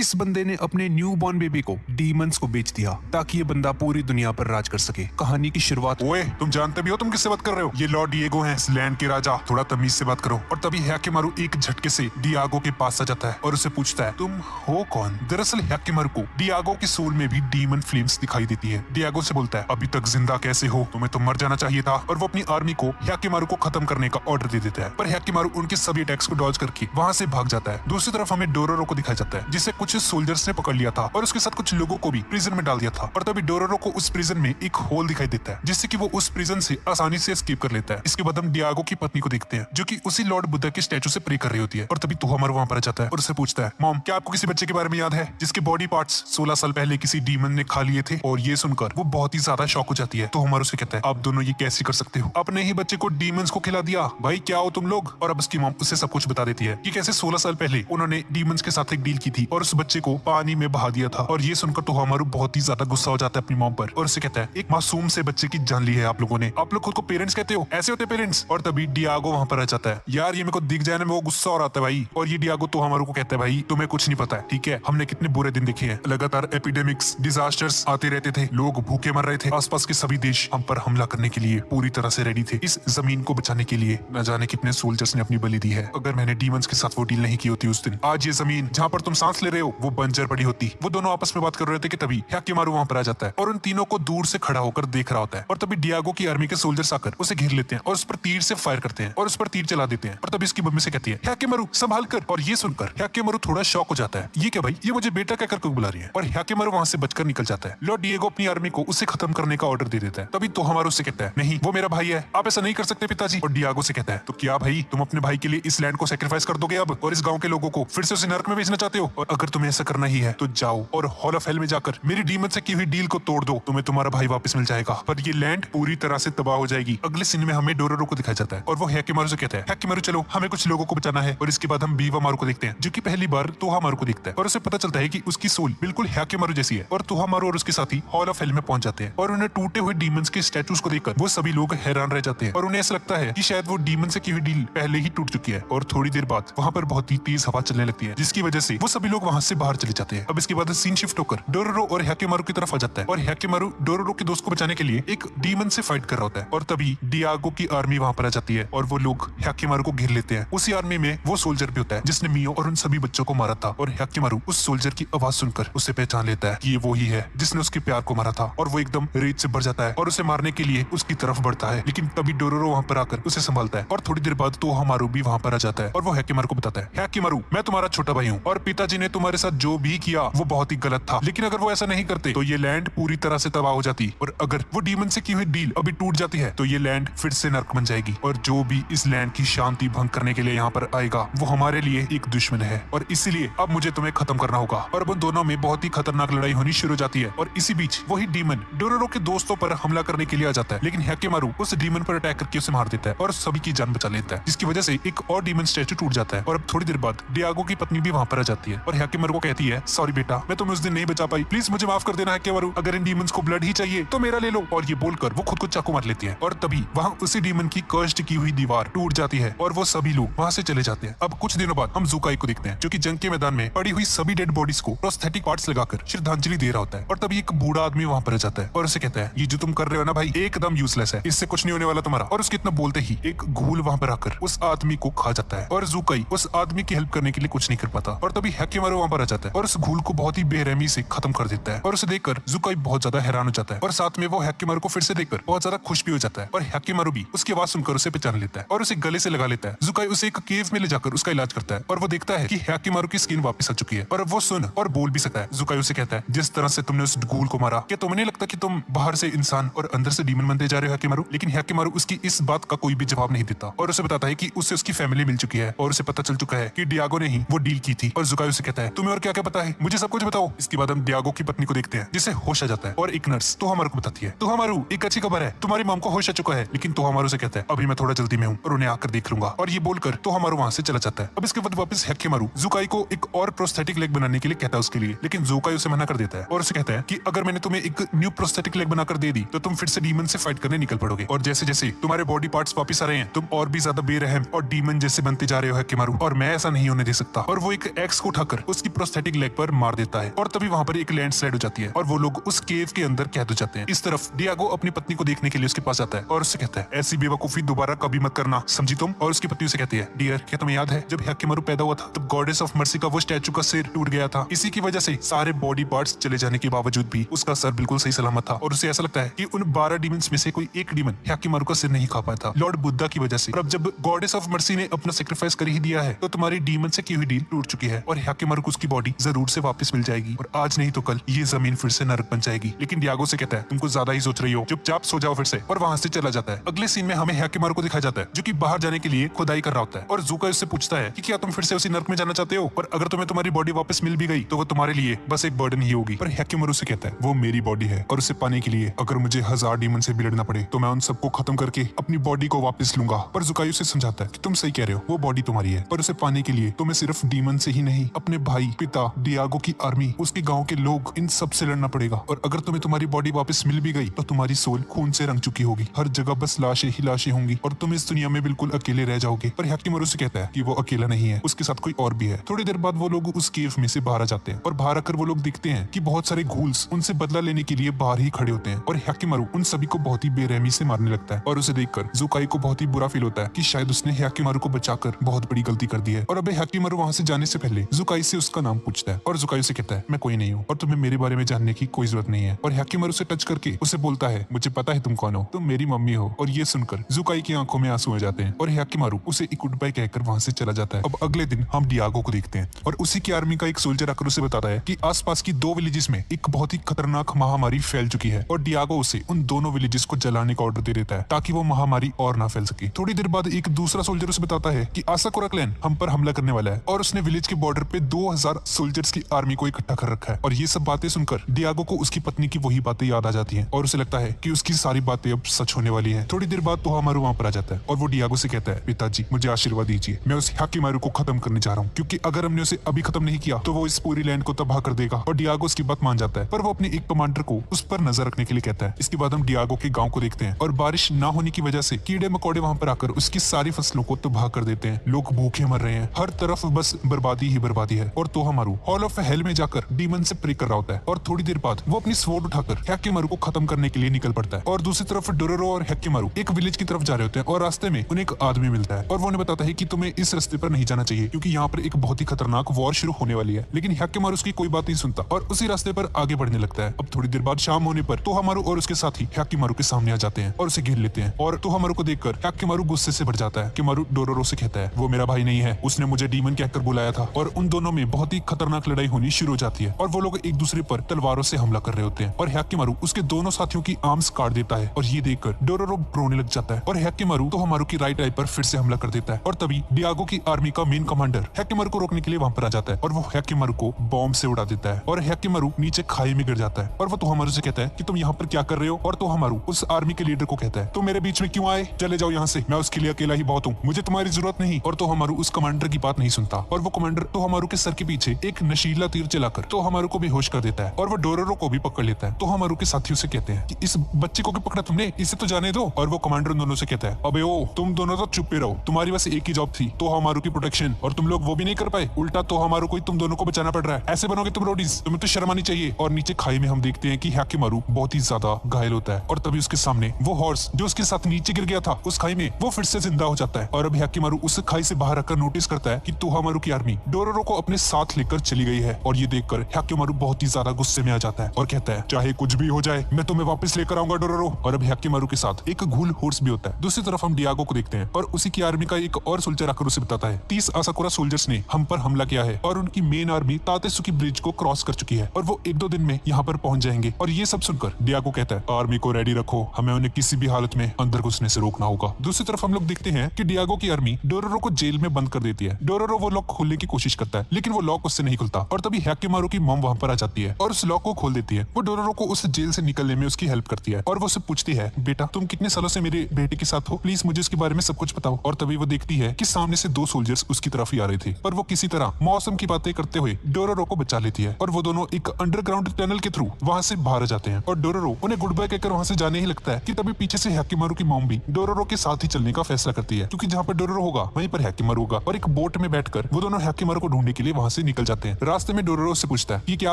इस बंदे ने अपने न्यू बॉर्न बेबी को डीमंस को बेच दिया ताकि ये बंदा पूरी दुनिया पर राज कर सके। कहानी की शुरुआत। ओए, तुम जानते भी हो तुम किससे बात कर रहे हो? ये लॉर्ड डिएगो हैं, इस लैंड के राजा। थोड़ा तमीज से बात करो। और तभी हैकेमारू एक झटके से डियागो के पास आ जाता है और उसे पूछता है, तुम हो कौन? दरअसल हैकेमारू को डियागो की सोल में भी डीमन फ्लेम्स दिखाई देती है। डियागो से बोलता है, अभी तक जिंदा कैसे हो? तुम्हें तो मर जाना चाहिए था। और वो अपनी आर्मी को हैकेमारू को खत्म करने का ऑर्डर दे देता है, पर हैकेमारू उनके सभी अटैक्स को डॉज करके वहां से भाग जाता है। दूसरी तरफ हमें डोरोरो को दिखाया जाता है, जिसे कुछ सोल्जर्स ने पकड़ लिया था और उसके साथ कुछ लोगों को भी प्रिजन में डाल दिया था। और तभी डोरोरो को उस प्रिजन में एक होल दिखाई देता है, जिससे कि वो उस प्रिजन से आसानी से एस्केप कर लेता है। इसके बाद हम डियागो की पत्नी को देखते हैं, जो कि उसी लॉर्ड बुद्धा के स्टैचू से प्रे कर रही होती है। और तभी तुहामारू वहां पर आ जाता है और उससे पूछता है, मॉम, क्या आपको किसी बच्चे के बारे में याद है जिसके बॉडी पार्ट्स 16 साल पहले किसी डीमन ने खा लिए थे? और ये सुनकर वो बहुत ही ज्यादा शॉक हो जाती है। तुहामारू से कहता है, आप दोनों ये कैसे कर सकते हो? अपने ही बच्चे को डीमंस को खिला दिया? भाई क्या हो तुम लोग? और अब उसकी मॉम उसे सब कुछ बता देती है कि कैसे 16 साल पहले उन्होंने डीमंस के साथ एक डील की थी और उस बच्चे को पानी में बहा दिया था। और ये सुनकर तुहामारू बहुत ही ज्यादा गुस्सा हो जाता है अपनी मॉम पर और उसे कहता है, एक मासूम से बच्चे की जान ली है आप लोगों ने। आप लोग खुद को पेरेंट्स कहते हो? ऐसे होते पेरेंट्स? और तभी डियागो वहां पर आ जाता है। यार ये मेरे को दिख जाने में वो गुस्सा हो रहा है भाई। और ये डियागो तुहामारू को कहता है, भाई तुम्हें कुछ नहीं पता है, ठीक है? हमने कितने बुरे दिन देखे हैं। लगातार एपिडेमिक्स, डिजास्टर्स आते रहते थे, लोग भूखे मर रहे थे। आसपास के सभी देश हम पर हमला करने के लिए पूरी तरह से रेडी थे। इस जमीन को बचाने के लिए न जाने कितने सोल्जर्स ने अपनी बलि दी है। अगर मैंने डीमंस के साथ वो डील नहीं की होती उस दिन, आज ये जमीन जहाँ पर तुम सांस ले रहे हो वो बंजर पड़ी होती। वो दोनों आपस में बात कर रहे थे कि तभी हैकेमारू वहां पर आ जाता है और उन तीनों को दूर से खड़ा होकर देख रहा होता है। और तभी डियागो की आर्मी के सोल्जर्स आकर उसे घेर लेते हैं और उस पर तीर से फायर करते हैं और उस पर तीर चला देते हैं। और तभी इसकी मम्मी से कहती है, हैकेमारू संभाल कर। और ये सुनकर हैकेमारू थोड़ा शॉक हो जाता है, ये क्या भाई, ये मुझे बेटा कहकर क्यों बुला रही है? और हैकेमारू वहां से बचकर निकल जाता है। लॉर्ड डिएगो अपनी आर्मी को उसे खत्म करने का ऑर्डर दे देता है। तभी तुहामारू से कहता है, नहीं वो मेरा भाई है, आप ऐसा नहीं कर सकते पिताजी। और डियागो से कहता है, तो क्या भाई तुम अपने भाई के लिए इस लैंड को सैक्रिफाइस कर दोगे अब और इस गांव के लोगों को फिर से उसे नर्क में भेजना चाहते हो? और अगर तुम्हें ऐसा करना ही है तो जाओ और हॉल ऑफ हेल में जाकर मेरी डीमन से की हुई डील को तोड़ दो, तुम्हें तुम्हारा भाई वापस मिल जाएगा। पर ये लैंड पूरी तरह से तबाह हो जाएगी। अगले सीन में हमें डोरोरो को दिखाया जाता है और वो हैकेमारू से कहता है, हैकेमारू चलो हमें कुछ लोगों को बचाना है। और इसके बाद हम बीवामारू को देखते हैं, जो कि पहली बार तुहामारू को देखता है और उसे पता चलता है कि उसकी सोल बिल्कुल हैकेमारू जैसी है। और तुहामारू और उसके साथी हॉल ऑफ हेल में पहुंच जाते हैं और उन्हें टूटे हुए डीमंस के स्टैचूज को देखकर वो सभी लोग हैरान रह जाते हैं और उन्हें ऐसा लगता है कि शायद वो डीमन से की हुई डील पहले ही टूट चुकी है। और थोड़ी देर बाद वहां पर बहुत ही तेज हवा चलने लगती है, जिसकी वजह से वो सभी लोग वहां से बाहर चले जाते हैं। अब इसके बाद सीन शिफ्ट होकर डोरोरो और हैकेमारू की तरफ आ जाता है और हैकेमारू डोरोरो के दोस्त को बचाने के लिए एक डीमन से फाइट कर रहा होता है। और तभी डियागो की आर्मी वहां पर आ जाती है और वो लोग हैकेमारू को घेर लेते हैं। उसी आर्मी में वो सोल्जर भी होता है जिसने मियो और उन सभी बच्चों को मारा था। और हैकेमारू उस सोल्जर की आवाज सुनकर उसे पहचान लेता है कि ये वो ही है जिसने उसके प्यार को मारा था। और वो एकदम रेत से भर जाता है और उसे मारने के लिए उसकी तरफ बढ़ता है, लेकिन तभी डोरोरो वहां पर आकर उसे संभालता है। और थोड़ी देर बाद तुहामारू भी वहां पर आ जाता है और वो हैकेमारू को बताता है, हैकेमारू मैं तुम्हारा छोटा भाई हूँ और पिताजी ने तुम्हारे साथ जो भी किया वो बहुत ही गलत था, लेकिन अगर वो ऐसा नहीं करते तो ये लैंड पूरी तरह से तबाह हो जाती। और अगर वो डीमन से की हुई डील अभी टूट जाती है तो ये लैंड फिर से नर्क बन जाएगी। और जो भी इस लैंड की शांति भंग करने के लिए यहाँ पर आएगा वो हमारे लिए एक दुश्मन है और इसीलिए अब मुझे तुम्हें खत्म करना होगा। और उन दोनों में बहुत ही खतरनाक लड़ाई होनी शुरू हो जाती है। और इसी बीच वही डीमन डोरोरो के दोस्तों पर हमला करने के लिए आ जाता है, लेकिन हैकेमारू उस डीमन पर अटैक करके उसे मार देता है और सभी की जान बचा लेता है, जिसकी वजह से एक और डीमन स्टैचू टूट जाता है। और अब थोड़ी देर बाद डियागो की पत्नी भी वहां पर आ जाती है और हैकेमारू को कहती है, सॉरी बेटा मैं तुम्हें उस दिन नहीं बचा पाई, प्लीज मुझे माफ कर देना हैकेमारू, अगर इन डीमंस को ब्लड ही चाहिए तो मेरा ले लो। और ये बोलकर वो खुद को चाकू मार लेती है और तभी वहां उसी डीमन की कर्स्ड की हुई दीवार टूट जाती है और वो सभी लोग वहां से चले जाते हैं। अब कुछ दिनों बाद हम ज़ुकाई को देखते हैं, जो कि जंग के मैदान में पड़ी हुई सभी डेड बॉडीज को प्रोस्थेटिक पार्ट्स लगाकर श्रद्धांजलि दे रहा होता है। और तभी एक बूढ़ा आदमी वहां पर आ जाता है और उसे कहता है, ये जो तुम कर रहे हो ना भाई एकदम यूजलेस है, इससे कुछ नहीं होने वाला तुम्हारा। और उसके इतना बोलते ही एक घूल वहां पर आकर उस आदमी को खा जाता है और ज़ुकाई उस आदमी की हेल्प करने के लिए कुछ नहीं कर पाता। और तभी हैकेमारू वहां पर आ जाता है और उस घूल को बहुत ही बेरहमी से खत्म कर देता है। और उसे देखकर ज़ुकाई बहुत ज्यादा हैरान हो जाता है और साथ में वो हैकेमारू को फिर से देखकर बहुत ज्यादा खुश भी हो जाता है। और हैकेमारू भी उसकी आवाज सुनकर उसे पहचान लेता है और उसे गले से लगा लेता है। ज़ुकाई उसे एक केव में ले जाकर उसका इलाज करता है और वो देखता है कि हैकेमारू की स्किन वापस आ चुकी है और अब वो सुन और बोल भी सकता है। ज़ुकाई उसे कहता है, जिस तरह से तुमने उस घूल को मारा, क्या तुम्हें नहीं लगता कि तुम बाहर से इंसान और अंदर से डीमन बनते जा रहे हो हैकेमारू? लेकिन हैकेमारू उसकी इस बात का कोई भी जवाब नहीं देता और उसे बताता है कि उससे उसकी फैमिली मिल चुकी है और उसे पता चल चुका है कि डियागो ने ही वो डील की थी। और ज़ुकाई उसे कहता है, तुम्हें और क्या क्या पता है, मुझे सब कुछ बताओ। इसके बाद हम डियागो की पत्नी को देखते हैं, जिसे होश आ जाता है और एक नर्स तुहामारू को बताती है, तुहामारू एक अच्छी खबर है, तुम्हारी मॉम को होश आ चुका है। लेकिन तुहामारू से कहता है, अभी मैं थोड़ा जल्दी में हूँ और उन्हें आकर देख लूंगा। और ये बोलकर तुहामारू वहां से चला जाता है। अब इसके बाद वापस हैकेमारू ज़ुकाई को एक और प्रोस्थेटिक लेग बनाने के लिए कहता है उसके लिए, लेकिन ज़ुकाई उसे मना कर देता है और उसे कहता है कि अगर मैंने तुम्हें एक न्यू प्रोस्थेटिक लेग बनाकर दे दी तो तुम फिर से डीमन से फाइट करने निकल पड़ोगे और जैसे जैसे तुम्हारे बॉडी पार्ट्स वापस आ रहे हैं तुम और भी ज्यादा बेरहम और डीमन जैसे बनते जा रहे हो हैकेमारू, और मैं ऐसा नहीं होने दे सकता। और वो एक एक्स को उठाकर उस उसकी प्रोस्थेटिक लेग पर मार देता है और तभी वहाँ पर एक लैंडस्लाइड हो जाती है और वो लोग उस केव के अंदर कैद हो जाते हैं। इस तरफ डियागो अपनी पत्नी को देखने के लिए उसके पास जाता है और उससे कहता है ऐसी बेवकूफी दोबारा कभी मत करना, समझी तुम। और उसकी पत्नी उसे कहती है डियर, क्या तुम्हें याद है जब ह्याकीमारू पैदा हुआ था तब गॉडेस ऑफ मर्सी का वो स्टैचू का सिर टूट गया था। इसी की वजह से सारे बॉडी पार्ट्स चले जाने के बावजूद भी उसका सर बिल्कुल सही सलामत था और उसे ऐसा लगता है कि उन 12 डीमंस में से कोई एक डीमन ह्याकीमारू का सिर नहीं खा पाया था लॉर्ड बुद्धा की वजह से। और अब जब गॉडेस ऑफ मर्सी ने अपना सेक्रीफाइस कर ही दिया है तो तुम्हारी डीमन से की हुई डील टूट चुकी है और ह्याकीमारू को उसकी बॉडी जरूर से वापस मिल जाएगी और आज नहीं तो कल ये जमीन फिर से नरक बन जाएगी। लेकिन डियागो से कहता है तुम कुछ ज्यादा ही सोच रही हो, चुपचाप सो जाओ फिर से, और वहां से चला जाता है। अगले सीन में हमें ह्याकीमारू को दिखाया जाता है जो कि बाहर जाने के लिए खुदाई कर रहा होता है और ज़ूका उससे पूछता है कि क्या तुम फिर से उसी नर्क में जाना चाहते हो, और अगर तुम्हें तुम्हारी बॉडी वापस मिल भी गई तो वो तुम्हारे लिए बस एक बर्डन ही होगी। पर ह्याकीमारू से कहता है वो मेरी बॉडी है और उसे पाने के लिए अगर मुझे 1000 डीमन से भी लड़ना पड़े तो मैं उन सबको खत्म करके अपनी बॉडी को वापस लूंगा। पर ज़ुकाई उसे समझाता है कि तुम सही कह रहे हो, वो बॉडी तुम्हारी है, पर उसे पाने के लिए तुम्हें सिर्फ डीमन से ही नहीं अपने भाई, पिता, डियागो की आर्मी, उसके गाँव के लोग, इन सब से लड़ना पड़ेगा। और अगर तुम्हें तुम्हारी बॉडी वापस मिल भी गई तो तुम्हारी सोल खून से रंग चुकी होगी, हर जगह बस लाशें ही लाशें होंगी और तुम इस दुनिया में बिल्कुल अकेले रह जाओगे। पर ह्याकीमारू से कहता है कि वो अकेला नहीं है, उसके साथ कोई और भी है। थोड़ी देर बाद वो लोग उस केव में से बाहर आ जाते हैं और बाहर आकर वो लोग देखते हैं कि बहुत सारे घूल्स उनसे बदला लेने के लिए बाहर ही खड़े होते हैं और ह्याकीमारू उन सभी को बहुत ही बेरहमी से मारने लगता है। और उसे देखकर ज़ुकाई को बहुत ही बुरा फील होता है कि शायद उसने ह्याकीमारू को बचाकर बहुत बड़ी गलती कर दी है। और अब ह्याकीमारू वहां से जाने से पहले ज़ुकाई से उसका नाम पूछता है और ज़ुकाई उसे कहता है मैं कोई नहीं हूँ और तुम्हें मेरे बारे में जानने की कोई जरूरत नहीं है। और ह्याकीमारू से टच करके उसे बोलता है मुझे पता है तुम कौन हो, तुम मेरी मम्मी हो। और ये सुनकर ज़ुकाई की आंखों में आंसू आ जाते हैं और ह्याकीमारू उसे एक गुड बाय कहकर वहां से चला जाता है। अब अगले दिन हम डियागो को देखते हैं और उसी की आर्मी का एक सोल्जर आकर उसे बताता है कि आसपास की 2 विलेजेस में एक बहुत ही खतरनाक महामारी फैल चुकी है और डियागो उसे उन दोनों विलेजेस को जलाने का ऑर्डर दे देता है ताकि वो महामारी और ना फैल सके। थोड़ी देर बाद एक दूसरा सोल्जर उसे बताता है कि आसाकुरा क्लैन हम पर हमला करने वाला है और उसने विलेज के बॉर्डर पे 2000 सोल्जर्स की आर्मी को इकट्ठा कर रखा है। और ये सब बातें सुनकर डियागो को उसकी पत्नी की वही बातें याद आ जाती हैं और उसे लगता है कि उसकी सारी बातें अब सच होने वाली हैं। थोड़ी देर बाद तोहामारू वहां पर आ जाता है और वो डियागो से कहता है पिताजी मुझे आशीर्वाद दीजिए, मैं उस ह्याकीमारू को खत्म करने जा रहा हूँ क्योंकि अगर हमने उसे अभी खत्म नहीं किया तो वो इस पूरी लैंड को तबाह कर देगा। और डियागो उसकी बात मान जाता है पर वो अपने एक कमांडर को उस पर नजर रखने के लिए कहता है। इसके बाद हम डियागो के गाँव को देखते हैं और बारिश ना होने की वजह से कीड़े मकोड़े वहां पर आकर उसकी सारी फसलों को तबाह कर देते हैं। लोग भूखे मर रहे हैं, हर तरफ बस बर्बादी ही बर्बादी है। और तोहामारू हॉल ऑफ हेल में जाकर डीमन से प्रे कर रहा होता है और थोड़ी देर बाद वो अपनी स्वॉर्ड उठाकर ह्याकीमारू को खत्म करने के लिए निकल पड़ता है। और दूसरी तरफ डोरोरो और ह्याकीमारू एक विलेज की तरफ जा रहे होते हैं और रास्ते में उन्हें एक आदमी मिलता है और वो उन्हें बताता है कि तुम्हें इस रास्ते पर नहीं जाना चाहिए क्योंकि यहाँ पर एक बहुत ही खतरनाक वॉर शुरू होने वाली है। लेकिन ह्याकीमारू उसकी कोई बात नहीं सुनता और उसी रास्ते पर आगे बढ़ने लगता है। अब थोड़ी देर बाद शाम होने पर तोहामारू और उसके साथी ह्याकीमारू के सामने आ जाते हैं और उसे घेर लेते हैं और तोहामारू को देखकर ह्याकीमारू गुस्से से भर जाता है। ह्याकीमारू डोरोरो से कहता है वो मेरा भाई नहीं है, उसने मुझे डीमन कहकर बुलाया था। और उन दोनों में बहुत ही खतरनाक लड़ाई होनी शुरू हो जाती है और वो लोग एक दूसरे पर तलवारों से हमला कर रहे होते हैं और ह्याकीमारू उसके दोनों साथियों की आर्म्स काट देता है और ये देखकर डोरोरो रोने लग जाता है और ह्याकीमारू तोहामारू की राइट आई पर फिर से हमला कर देता है। और तभी डियागो की आर्मी का मेन कमांडर ह्याकीमारू को रोकने के लिए वहां पर आ जाता है और वो ह्याकीमारू को बॉम्ब से उड़ा देता है और ह्याकीमारू नीचे खाई में गिर जाता है। और वो तोहामारू से कहता है कि तुम यहाँ पर क्या कर रहे हो। और तोहामारू उस आर्मी के लीडर को कहता है तुम मेरे बीच में क्यों आए, चले जाओ यहाँ से, मैं उसके लिए अकेला ही बहुत हूँ, मुझे तुम्हारी जरूरत नहीं। और तोहामारू उस कमांडर की बात नहीं सुनता और वो कमांडर तोहामारू के सर के पीछे एक नशीला तीर चलाकर तोहामारू को बेहोश कर देता है और वो डोरोरो को भी पकड़ लेता है। तोहामारू के साथियों से कहते हैं कि इस बच्चे को क्यों पकड़ा तुमने, इसे तो जाने दो। और वो कमांडर दोनों से कहता है अबे ओ तुम दोनों तो चुप रहो, तुम्हारी बस एक ही जॉब थी तोहामारू की प्रोटेक्शन और तुम लोग वो भी नहीं कर पाए, उल्टा तोहामारू को तुम दोनों को बचाना पड़ रहा है, ऐसे बनोगे तुम रोडीज, तुम्हें तो शर्म आनी चाहिए। और नीचे खाई में हम देखते हैं कि ह्याकीमारू बहुत ही ज्यादा घायल होता है और तभी उसके सामने वो हॉर्स जो उसके साथ नीचे गिर गया था उस खाई में वो फिर से जिंदा हो जाता है। और अब ह्याकीमारू उस खाई से बाहर आकर नोटिस करता है कि तोहामारू की आर्मी डोरोरो को अपने साथ लेकर चली गई है और ये देखकर ह्याकीमारू बहुत ही ज्यादा गुस्से में आ जाता है और कहता है चाहे कुछ भी हो जाए मैं तुम्हें वापस लेकर आऊंगा डोरोरो। और अब ह्याकीमारू के साथ एक घूल हॉर्स भी होता है। दूसरी तरफ हम डियागो को देखते हैं और उसी की आर्मी का एक और सोल्जर आकर उसे बताता है 30 आसाकुरा सोल्जर्स ने हम पर हमला किया है और उनकी मेन आर्मी तातेसुकी ब्रिज को क्रॉस कर चुकी है और वो 1-2 दिन में यहाँ पर पहुंच जाएंगे। और ये सब सुनकर डियागो कहता है आर्मी को रेडी रखो, हमें उन्हें किसी भी हालत में अंदर घुसने से रोकना होगा। दूसरी तरफ हम लोग देखते हैं कि डियागो की आर्मी डोरोरो को जेल में बंद कर देती है। डोरोरो वो लॉक खोलने की कोशिश करता है लेकिन वो लॉक उससे नहीं खुलता और तभी ह्याकीमारू की मॉम वहां पर आ जाती है और उस लॉक को खोल देती है। वो डोरोरो को उस जेल से निकलने में उसकी हेल्प करती है और वो उससे पूछती है बेटा तुम कितने सालों से मेरे बेटे के साथ हो, प्लीज मुझे उसके बारे में सब कुछ बताओ। और तभी वो देखती है कि सामने से 2 सोल्जर्स उसकी तरफ ही आ रहे थे पर वो किसी तरह मौसम की बातें करते हुए डोरोरो को बचा लेती है और वो दोनों एक अंडरग्राउंड टनल के थ्रू वहां से बाहर आ जाते हैं और डोरोरो उन्हें गुड बाय कहकर वहां से जाने ही लगता है कि तभी पीछे से ह्याकीमारू की मॉम भी डोरोरो के साथ ही चलने का फैसला करती है क्योंकि जहाँ पर डोरोरो होगा वहीं पर ह्याकीमारू होगा और एक बोट में बैठकर वो दोनों ह्याकीमारू को ढूंढने के लिए वहां से निकल जाते हैं। रास्ते में डोरोरो से पूछता है कि क्या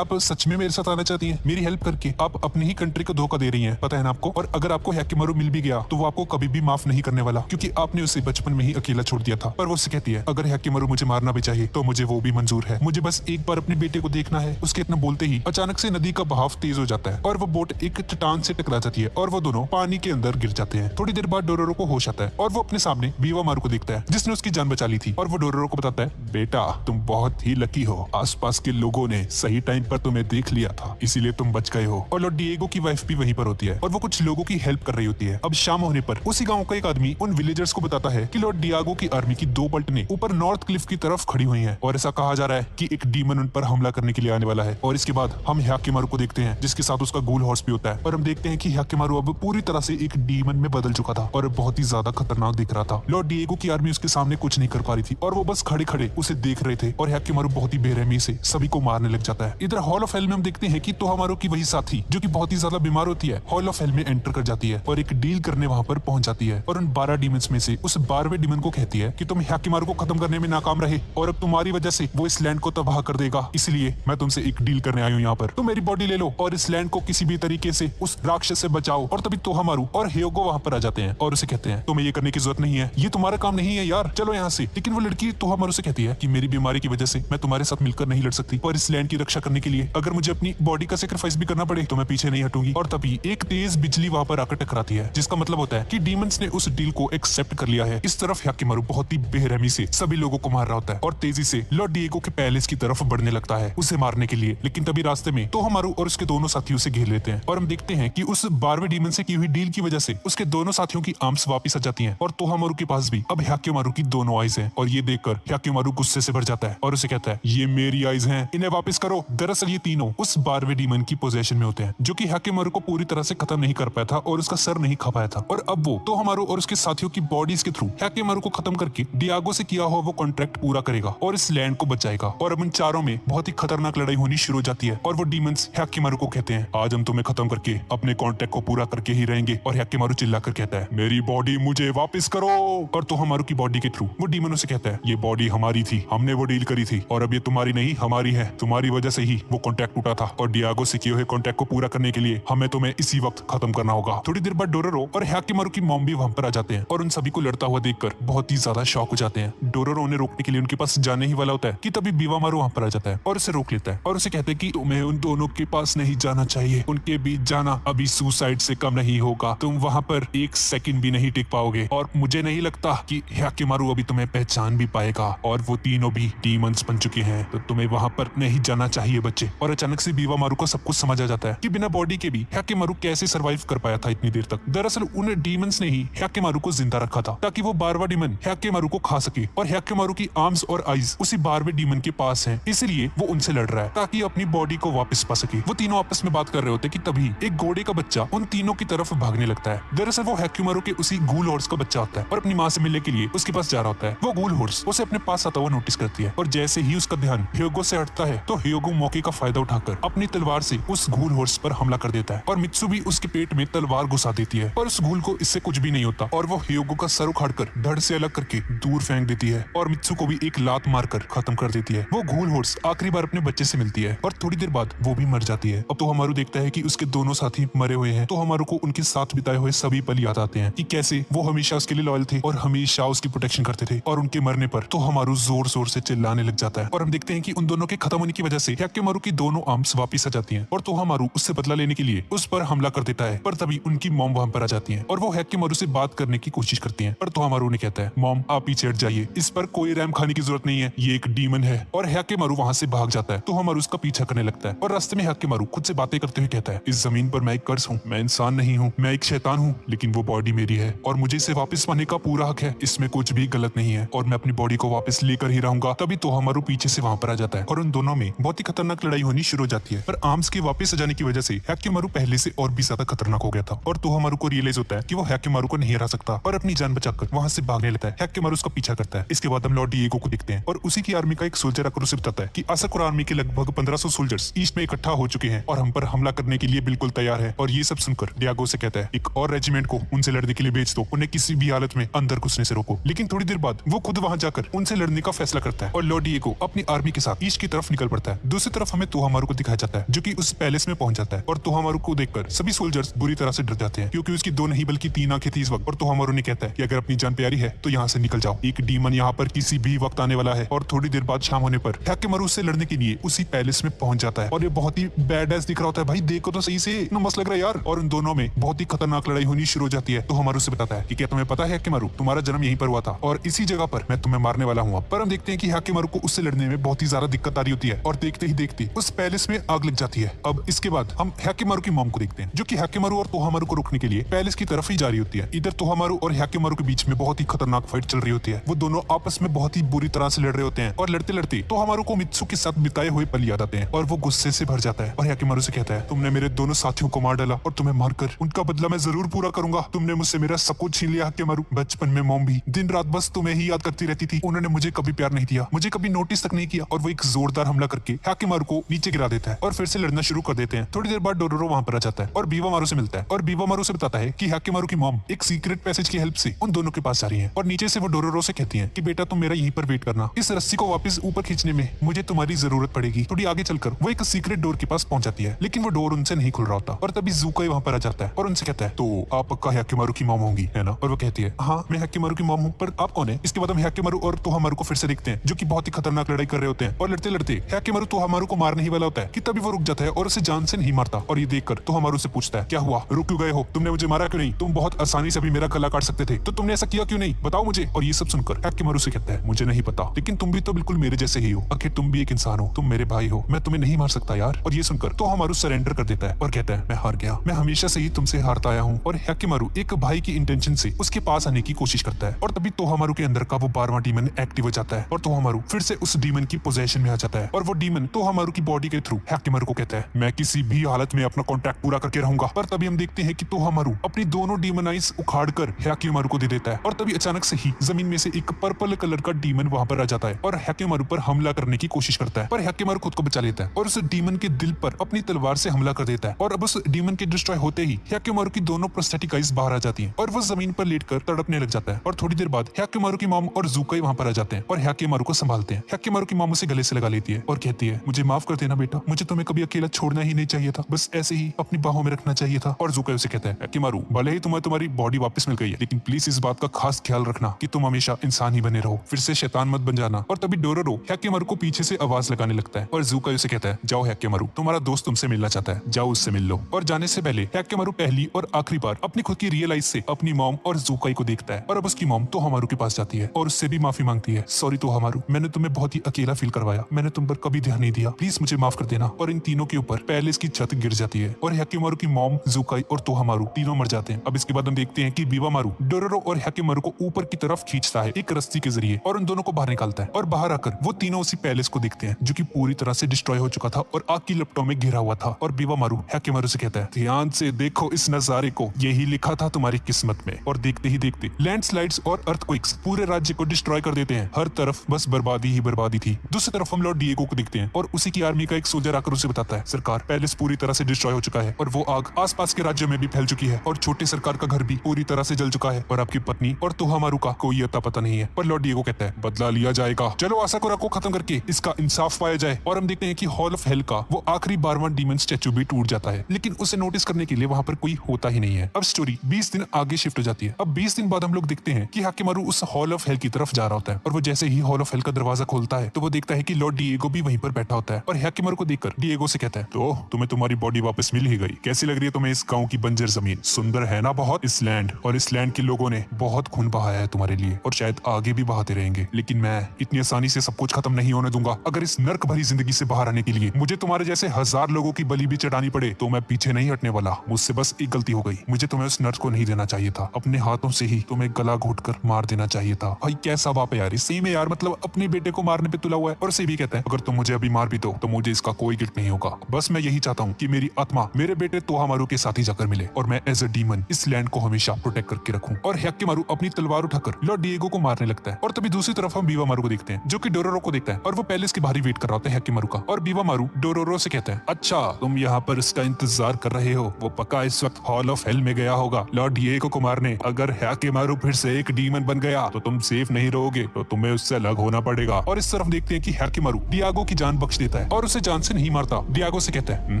आप सच में मेरे साथ आना चाहती हैं? मेरी हेल्प करके आप अपनी ही कंट्री को धोखा दे रही हैं, पता है ना आपको? और अगर आपको हैकिमारू मिल भी गया तो वो आपको कभी भी माफ नहीं करने वाला, क्योंकि आपने उसे बचपन में ही अकेला छोड़ दिया था। पर वो उससे कहती है अगर हैकिमारू मुझे मारना भी चाहिए तो मुझे वो भी मंजूर है, मुझे बस एक बार अपने बेटे को देखना है। उसके इतना बोलते ही अचानक से नदी का बहाव तेज हो जाता है और वो बोट एक चट्टान से टकरा जाती है और वो दोनों पानी के अंदर गिर जाते हैं। थोड़ी देर बाद डोरोरो को होश आता है और वो अपने सामने बीवामारू को देखता है जिसने उसकी जान बचा ली थी। और वो डोरोरो को बताता है बेटा तुम बहुत ही लकी हो, आसपास के लोगों ने सही टाइम पर तुम्हें देख लिया था, इसीलिए तुम बच गए हो। और लॉर्ड डिएगो की वाइफ भी वहीं पर होती है और वो कुछ लोगों की हेल्प कर रही होती है। अब शाम होने पर उसी गांव का एक आदमी उन विलेजर्स को बताता है कि लॉर्ड डिएगो की आर्मी की 2 पलटनें ऊपर नॉर्थ क्लिफ की तरफ खड़ी हुई हैं और ऐसा कहा जा रहा है कि एक डीमन उन पर हमला करने के लिए आने वाला है। और इसके बाद हम हैकिमारू को देखते हैं जिसके साथ उसका गूल हॉर्स भी होता है और हम देखते हैं कि हैकिमारू अब पूरी तरह से एक डीमन में बदल चुका था और बहुत ही ज्यादा खतरनाक दिख रहा था। लॉर्ड डिएगो की आर्मी उसके सामने कुछ नहीं कर पा रही थी और वो बस खड़े खड़े उसे देख रहे थे और हैकिमारू बहुत ही बेरहमी से सभी को मारने लग जाता है। इधर हॉल ऑफ हेल में हम देखते हैं कि तोहामारू की वही साथी जो कि बहुत ही ज्यादा बीमार होती है हॉल ऑफ हेल में एंटर कर जाती है और एक डील करने वहां पर पहुंच जाती है और उन 12 डीमंस में से उस 12वें डीमन को कहती है कि तुम हैकिमारू को खत्म करने में नाकाम रहे और अब तुम्हारी वजह से वो इस लैंड को तबाह कर देगा, इसलिए मैं तुमसे एक डील करने आई हूँ यहाँ पर। तुम मेरी बॉडी ले लो और इस लैंड को किसी भी तरीके से उस राक्षस से बचाओ। और तभी तोहामारू और ह्योगो वहां पर आ जाते हैं और उसे कहते हैं तुम्हें ये करने की जरूरत नहीं है, ये तुम्हारा काम नहीं है यार, चलो यहाँ से। लेकिन वो लड़की तोहामारू से कहती है कि मेरी बीमारी की वजह से मैं तुम्हारे साथ मिलकर नहीं लड़ सकती और इस लैंड की रक्षा करने के लिए अगर मुझे अपनी बॉडी का सेक्रीफाइस भी करना पड़े तो मैं पीछे नहीं हटूंगी। और तभी एक तेज बिजली वहां पर आकर टकराती है जिसका मतलब होता है कि डीमंस ने उस डील को एक्सेप्ट कर लिया है। इस तरफ हैकिमारू बहुत ही बेरहमी से सभी लोगों को मार रहा होता है और तेजी से लॉर्ड डिएगो के पैलेस की तरफ बढ़ने लगता है उसे मारने के लिए। लेकिन तभी रास्ते में तोहामारू और उसके दोनों साथियों से घेर लेते हैं और हम देखते हैं कि उस 12वें डीमन से की हुई डील की वजह से उसके दोनों साथियों की आर्म्स वापस आ जाती हैं और तोहामारू के पास भी अब हैकिमारू की दोनों आइज हैं। और ये देखकर हैकिमारू गुस्से से भर जाता है और उसे कहता है ये मेरी आइज हैं, इन्हें वापस करो। दरअसल ये तीनों उस 12वें डीमन की पोजीशन में होते हैं जो कि हैकिमारू को पूरी तरह से खत्म नहीं कर पाया था और उसका सर नहीं खा पाया था। और अब वो तोहामारू और उसके साथियों की बॉडीज के थ्रू हैकिमारू को खत्म करके डिएगो से किया हुआ वो कॉन्ट्रैक्ट पूरा करेगा और इस लैंड को बचाएगा। और अब इन चारों में बहुत ही खतरनाक लड़ाई होनी शुरू हो जाती है और वो डीमंस हैकिमारू को कहते हैं आज हम तुम्हें खत्म करके अपने कॉन्ट्रैक्ट को पूरा करके ही रहेंगे। और हैकिमारू चिल्लाकर कहता है मेरी बॉडी मुझे वापस करो। और तोहामारू की बॉडी के थ्रू वो डीमनों से कहता है ये बॉडी हमारी थी, हमने वो डील करी थी और अब ये तुम्हारी नहीं हमारी है, तुम्हारी वजह से ही वो कॉन्ट्रैक्ट टूटा था और डिएगो से किए हुए कॉन्ट्रैक्ट को पूरा करने के लिए हमें तुम्हें इसी वक्त खत्म करना होगा। थोड़ी देर बाद डोरोरो और हैकिमारू की मॉम भी वहां पर आ जाते हैं और उन सभी को लड़ता हुआ देखकर बहुत ही ज्यादा शॉक हो जाते हैं। डोरोरो उन्हें रोकने के लिए उनके पास जाने ही वाला होता है कि तभी बीवामारू वहां पर आ जाता है और उसे रोक लेता है और उसे कहते हैं कि तुम्हें उन दोनों के पास नहीं जाना चाहिए, उनके बीच जाना अभी सुसाइड से कम नहीं होगा, तुम वहां पर एक सेकंड भी नहीं टिक पाओगे और मुझे नहीं लगता कि हैकिमारू अभी तुम्हें पहचान भी पाएगा और वो तीनों भी डीमंस बन चुके हैं, तो तुम्हें वहां पर नहीं जाना चाहिए बच्चे। और अचानक से बीवामारू को सब कुछ समझ आ जाता है कि बिना बॉडी के भी हैकिमारू कैसे सरवाइव कर पाया था इतनी देर तक। दरअसल उन डीमंस ने ही हैकिमारू को जिंदा रखा था ताकि वो 12वां डीमन हैकिमारू को खा सके और हैकिमारू की आर्म्स और आईज उसी 12वें डीमन के पास हैं, इसलिए वो उनसे लड़ रहा है ताकि अपनी बॉडी को वापस पा सके। वो तीनों आपस में बात कर रहे होते कि तभी एक घोड़े का बच्चा उन तीनों की तरफ भागने लगता है। दरअसल वो हैकिमारू के उसी गूल हॉर्स का बच्चा होता है और अपनी माँ से मिलने के लिए उसके पास जा रहा होता है। वो गूल हॉर्स उसे अपने पास आता हुआ नोटिस करती है और जैसे ही उसका ध्यान ह्योगो से हटता है तो ह्योगो मौके का फायदा उठाकर अपनी तलवार से उस गूल हॉर्स पर हमला कर देता है और मित्सु भी उसके पेट में तलवार घुसा देती है। पर उस गूल को इससे कुछ भी नहीं होता और वो ह्योगो का सर उखाड़कर धड़ से अलग करके दूर फेंक देती है और मित्सु को भी एक लात मारकर खत्म कर देती है। वो गूल हॉर्स आखिरी बार अपने बच्चे से मिलती है और थोड़ी देर बाद वो भी मर जाती है। अब तो हमारू देखता है कि उसके दोनों साथी मरे हुए हैं, तो हमारू को उनके साथ बिताए हुए सभी पल याद आते हैं कि कैसे वो हमेशा उसके लिए लॉयल थे और हमेशा उसकी प्रोटेक्शन करते थे। और उनके मरने पर तो हमारू जोर जोर से चिल्लाने लग जाता है और हम देखते हैं कि उन दोनों के खत्म होने की वजह से हैकिमारू की दोनों आर्म्स वापस आ जाती हैं और तो हमारू उससे बदला लेने के लिए उस पर हमला कर देता है। पर तभी उनकी मॉम वहां पर आ जाती है और वो हैकिमारू से बात करने की कोशिश करती है। पर तो हमारू ने कहता है मॉम आप पीछे हट जाइए, इस पर कोई रैम खाने की जरूरत नहीं है, ये एक डीमन है। और हैकिमारू वहां से भाग जाता है तो हमारू उसका पीछा करने लगता है और रास्ते में हैकिमारू खुद से बातें करते हुए कहता है इस जमीन पर मैं एक कर्स हूँ, मैं इंसान नहीं हूँ, मैं एक शैतान हूँ, लेकिन वो बॉडी मेरी है और मुझे इसे वापस पाने का पूरा हक है, इसमें कुछ भी गलत नहीं है और मैं अपनी बॉडी को वापस लेकर ही रहूंगा। तभी तो हमारू पीछे से वहां पर आ जाता है और उन दोनों में बहुत ही खतरनाक लड़ाई होनी शुरू हो जाती है। पर आर्म्स के वापस आ जाने की वजह से हैकिमारू पहले से और भी ज्यादा खतरनाक हो गया था और तो हमारू को रियलाइज होता है कि वो हैकिमारू को नहीं हरा सकता और अपनी जान बचाकर वहां से भागने लगता है। हैकिमारू उसका पीछा करता है। इसके बाद हम लॉर्ड डिएगो को देखते हैं और उसी की आर्मी का एक सोल्जर आकर उसे बताता है कि आसाकुरा आर्मी के लगभग 1500 सोल्जर्स ईस्ट में इकट्ठा हो चुके हैं और हम पर हमला करने के लिए बिल्कुल तैयार है। और ये सब सुनकर डिएगो से कहता है एक और रेजिमेंट को उनसे लड़ने के लिए भेज दो, उन्हें किसी भी हालत में अंदर घुसने से रोको। लेकिन थोड़ी देर बाद वो खुद वहां जाकर उनसे लड़ने का फैसला करता है और लॉर्ड डिएगो अपनी आर्मी के साथ ईस्ट की तरफ निकल पड़ता है। दूसरी तरफ हमें तोहामारू को दिखाया जाता है जो कि उस पैलेस में पहुंच जाता है और तोहामारू को देखकर सभी सोल्जर्स बुरी तरह से डर जाते हैं क्योंकि उसकी 2 नहीं बल्कि 3 आंखें थी इस वक्त। और तोहामारू ने कहता है कि अगर अपनी जान प्यारी है तो यहाँ से निकल जाओ, एक डीमन यहाँ पर किसी भी वक्त आने वाला है। और थोड़ी देर बाद शाम होने पर हैकेमारू उससे लड़ने के लिए उसी पैलेस में पहुंच जाता है और ये बहुत ही बैड एस दिख रहा होता है। भाई देखो तो सही से, इतना मस्त लग रहा है यार। और उन दोनों में बहुत ही खतरनाक लड़ाई होनी शुरू हो जाती है। तोहामारू से बताता है कि क्या तुम्हें पता है हैकेमारू, तुम्हारा जन्म यहीं पर हुआ था और इसी जगह पर मैं तुम्हें मारने वाला हूँ। पर हम देखते हैं कि हैकेमारू को उससे लड़ने में बहुत ही ज्यादा दिक्कत आ रही होती है और देखते ही देखते उस पैलेस में आग लग जाती है। अब इसके बाद हम हैकेमारू की मॉम को देखते हैं जो कि हैकेमारू और तोहामारू को रोकने के लिए पैलेस की तरफ ही जा रही होती है। इधर तोहामारू और हैकेमारू के बीच में बहुत ही खतरनाक फाइट चल रही होती है। वो दोनों आपस में बहुत ही बुरी तरह से लड़ रहे होते हैं और लड़ते लड़ते तोहामारू को मित्सु के साथ बिताए हुए पल याद आते हैं और वो गुस्से से भर जाता है और हैकेमारू से कहता है तुमने मेरे दोनों साथियों को मार डाला और तुम्हें मारकर उनका बदला मैं जरूर पूरा करूंगा। तुमने मुझसे मेरा सब कुछ छीन लिया हैकेमारू। बचपन में मॉम भी दिन रात बस तुम्हें ही याद करती रहती थी। उन्होंने मुझे कभी प्यार नहीं दिया, मुझे कभी नोटिस तक नहीं किया। और वो एक जोरदार हमला करके हैकेमारू को नीचे गिरा देता है और फिर से लड़ना शुरू कर देते हैं। थोड़ी देर बाद डोरोरो वहां पर आ जाता है और बीवामारू से मिलता है और बीवामारू से बताता है कि हैकेमारू की मॉम एक सीक्रेट पैसेज की हेल्प से उन दोनों के पास जा रही है। और नीचे से वो डोरोरो से कहती है कि बेटा तुम मेरा यहीं पर वेट करना, इस रस्सी को वापस ऊपर खींचने में मुझे तुम्हारी जरूरत पड़ेगी। थोड़ी आगे चलकर वो एक सीक्रेट डोर के पास पहुंच जाती है लेकिन वो डोर उनसे नहीं खुल रहा होता और तभी ज़ुकाई वहां पर आ जाता है और उनसे कहता है तो आप पक्का हैकेमारू की मॉम होंगी है ना? और वो कहती है हाँ मैं हैकेमारू की मॉम हूँ, पर आप कौन है? इसके बाद हम हैकेमारू और तोहामारू को फिर से देखते हैं जो कि बहुत ही खतरनाक लड़ाई कर रहे होते हैं और लड़ते लड़ते हैकेमारू तोहामारू को मारने ही वाला होता है कि तभी वो रुक जाता है और उसे जान से नहीं मारता। और ये देखकर तोहामारू से पूछता है क्या हुआ, रुक क्यों गए हो? तुमने मुझे मारा क्यों नहीं? तुम बहुत आसानी से भी मेरा गला काट सकते थे, तो तुमने ऐसा किया क्यों नहीं? बताओ मुझे। और ये सब सुनकर हैकेमारू से कहता है मुझे नहीं पता, लेकिन तुम भी तो बिल्कुल मेरे जैसे ही हो, आखिर तुम भी एक इंसान हो, तुम मेरे भाई हो, मैं तुम्हें नहीं मार सकता यार। और ये सुनकर तोहामारू सरेंडर कर देता है और कहता है मैं हार गया, मैं हमेशा से ही तुमसे हारता आया हूँ। और हैकेमारू एक भाई की इंटेंशन से उसके पास आने की कोशिश करता है और तभी तोहामारू के अंदर का वो 12वां डीमन एक्टिव हो जाता है और तोहामारू फिर से उस डीमन की पोजेशन में आ जाता है और वो डीमन तोहामारू की बॉडी के थ्रू हैकेमारू को कहता है मैं किसी भी हालत में अपना कॉन्ट्रैक्ट पूरा करके रहूंगा। पर तभी हम देखते हैं कि तोहामारू अपनी दोनों डीमन आइज उखाड़ कर हैकेमारू को दे देता है और तभी अचानक से ही जमीन में से एक पर्पल कलर का डीमन वहां पर आ जाता है और हैकेमारू पर हमला करने की कोशिश करता है। पर हैकेमारू खुद को बचा लेता है और उस डीमन के दिल पर अपनी तलवार से हमला कर देता है और अब उस डीमन के डिस्ट्रॉय होते ही हैकेमारू की दोनों प्रोस्थेटिक आइज बाहर आ जाती हैं और वो जमीन पर लेटकर तड़पने लग जाता है। और थोड़ी देर बाद हैकेमारू की मॉम और ज़ुकाई वहां पर आ जाते हैं और हैकेमारू को संभालते हैं। हैकेमारू की मॉम उसे गले से लगा लेती है और कहती है मुझे माफ कर देना बेटा, मुझे तुम्हें कभी अकेला छोड़ना ही नहीं चाहिए था, बस ऐसे ही अपनी बाहों में रखना चाहिए था। और ज़ुकाई उसे कहता है हैकेमारू भले ही तुम्हें तुम्हारी बॉडी वापस मिल गई है, लेकिन प्लीज इस बात का खास ख्याल रखना कि तुम हमेशा इंसान ही बने रहो, फिर से शैतान मत बन जाना। और तभी डोरोरो हैकेमारू को पीछे से आवाज लगाने लगता है और ज़ुकाई उसे कहता है जाओ हैकेमारू, तुम्हारा दोस्त तुमसे मिलना चाहता है, जाओ उससे मिल लो। और जाने से पहले हैकेमारू पहली और आखिरी बार अपनी खुद की रियल आइज से अपनी मॉम और ज़ुकाई को देखता है और अब उसकी मॉम तोहामारू के पास जाती है और उससे भी माफी मांगती है। सॉरी तोहामारू, मैंने तुम्हें बहुत ही अकेला फील करवाया, मैंने तुम पर कभी ध्यान नहीं दिया, प्लीज मुझे माफ कर देना। और इन तीनों के ऊपर पैलेस की छत गिर जाती है और हैकेमारू की मॉम, ज़ुकाई और तोहामारू तीनों मर जाते हैं। अब इसके बाद हम देखते हैं कि बीवामारू डोरोरो और हैकेमारू को ऊपर की तरफ खींचता है एक रस्सी के जरिए और उन दोनों को बाहर निकालता है और बाहर आकर वो तीनों उसी पैलेस को देखते हैं जो कि पूरी तरह से डिस्ट्रॉय हो चुका था और आग की लपटों में घिरा हुआ था। और बीवामारू हैकेमारू से कहता है ध्यान से देखो इस नजारे को, यही लिखा था तुम्हारी किस्मत में। और देखते ही देखते लैंडस्लाइड्स और अर्थक्वेक्स पूरे राज्य को डिस्ट्रॉय कर देते हैं, हर तरफ बस बर्बादी ही बर्बादी थी। दूसरी तरफ हम लॉर्ड डिएगो को देखते हैं और उसी की आर्मी का एक सोल्जर आकर उसे बताता है सरकार पैलेस पूरी तरह से डिस्ट्रॉय हो चुका है और वो आग आसपास के राज्यों में भी फैल चुकी है और छोटे सरकार का घर भी पूरी तरह से जल चुका है और आपकी पत्नी और तोहामारू का कोई अता पता नहीं है। पर लॉर्ड डिएगो कहता है बदला लिया जाएगा, चलो आसाकुरा को खत्म करके इसका इंसाफ पाया जाए। और हम देखते हैं कि हॉल ऑफ हेल का वो आखिरी 12वां डीमन स्टैचू भी टूट जाता है, लेकिन उसे नोटिस करने के लिए वहां पर कोई होता ही नहीं है। अब स्टोरी 20 दिन आगे शिफ्ट हो जाती है। अब 20 दिन बाद हम लोग देखते हैं कि हैकेमारू उस हॉल ऑफ हेल की तरफ जा रहा होता है और वो जैसे ही हॉल ऑफ हेल का दरवाजा खोलता है तो वो देखता है कि लॉर्ड डिएगो भी वहीं पर बैठा होता है और हैकेमारू को देखकर डिएगो से कहता है तो तुम्हें तुम्हारी बॉडी वापस मिल ही गई, कैसी लग रही है तुम्हें इस गांव की बंजर जमीन? सुंदर है ना बहुत इस लैंड, और इस लैंड के लोगों ने बहुत खून बहाया है तुम्हारे लिए और शायद आगे भी बहाते रहेंगे, लेकिन मैं इतनी आसानी से सब कुछ खत्म नहीं होने दूंगा। अगर इस नर्क भरी जिंदगी से बाहर आने के लिए मुझे तुम्हारे जैसे 1000 लोगों की बलि भी चढ़ानी पड़े तो मैं पीछे नहीं हटने वाला। मुझसे बस एक गलती हो गई, मुझे तुम्हें उस नर्क को नहीं देना चाहिए था, अपने हाथों से ही तुम्हें गला घोट कर मार देना चाहिए था। भाई कैसा बाप है यार, सही में यार, मतलब अपने बेटे को मारने पे तुला हुआ है और उसे भी कहता है अगर तुम मुझे अभी मार भी दो तो मुझे इसका कोई गिल्ट नहीं होगा, बस मैं यही चाहता हूँ कि मेरी आत्मा मेरे बेटे तोहामारू के साथ ही जाकर मिले और मैं एज अ डीमन इस लैंड को हमेशा प्रोटेक्ट करके रखूं। और हैकेमारू अपनी तलवार उठाकर लॉर्ड डिएगो को मारने लगता है और तभी दूसरी तरफ हम बीवामारू को देखते हैं जो कि डोरोरो को देखता है और वो पैलेस के बाहर ही वेट कर रहा होता है हैकेमारू का। और बीवामारू डोरोरो से कहता है अच्छा तुम यहाँ पर इसका इंतजार कर रहे हो, वो पक्का इस वक्त हॉल ऑफ हेल में गया होगा लॉर्ड डिएगो को मारने। अगर हैकेमारू फिर से एक डीमन बन गया तो तुम सेफ नहीं रहोगे, तो तुम्हें उससे अलग होना पड़ेगा। और इस तरफ देखते हैं कि हैकिमारू डियागो की जान बख्श देता है और उसे जान से नहीं मारता। डियागो से कहता है,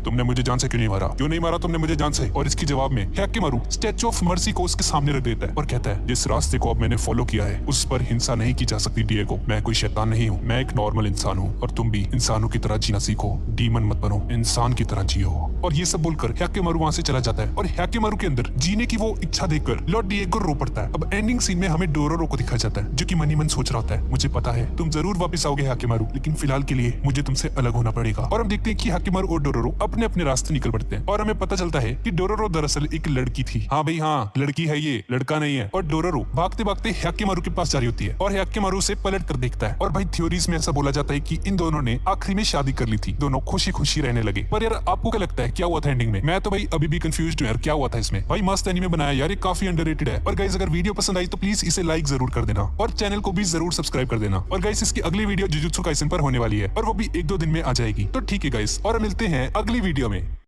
तुमने मुझे जान से क्यों नहीं मारा? क्यों नहीं मारा तुमने मुझे जान से? और इसके जवाब में हैकिमारू स्टैचू ऑफ मर्सी को उसके सामने रख देता है और कहता है, जिस रास्ते को अब मैंने फॉलो किया है उस पर हिंसा नहीं की जा सकती डिएगो। मैं कोई शैतान नहीं हूँ, मैं एक नॉर्मल इंसान हूँ और तुम भी इंसानों की तरह जीना सीखो। डीमन मत बनो, इंसान की तरह जियो। और ये सब बोलकर हैकिमारू वहां से चला जाता है और हैकिमारू के अंदर जीने की वो इच्छा देखकर लॉर्ड डिएगो रो पड़ता है। अब एंडिंग सीन में हमें डोरोरो को दिखाया जाता है जो कि मन ही मन सोच रहा होता है, मुझे पता है तुम जरूर वापस आओगे हैकिमारू, लेकिन फिलहाल के लिए मुझे तुमसे अलग होना पड़ेगा। और हम देखते हैं कि हैकिमारू और डोरोरो अपने अपने रास्ते निकल पड़ते हैं और हमें पता चलता है कि डोरोरो दरअसल एक लड़की थी। हाँ भाई हाँ, लड़की है ये, लड़का नहीं है। और डोरोरो भागते भागते हैकिमारू के पास जा रही होती है और हैकिमारू से पलट कर देखता है। और भाई थ्योरीज में ऐसा बोला जाता है कि इन दोनों ने आखिरी में शादी कर ली थी, दोनों खुशी खुशी रहने लगे। पर यार आपको क्या लगता है क्या हुआ था एंडिंग में? मैं तो भाई अभी भी कंफ्यूज्ड हूं यार, क्या हुआ था इसमें? भाई मस्त एनीमे बनाया यार, ये काफी अंडररेटेड है। और गाइस अगर वीडियो पसंद आई तो प्लीज इसे लाइक जरूर कर देना और चैनल को भी जरूर सब्सक्राइब कर देना। और गाइस इसकी अगली वीडियो जुजुत्सु काइसन पर होने वाली है और वो भी 1-2 दिन में आ जाएगी। तो ठीक है गाइस, और मिलते हैं अगली वीडियो में।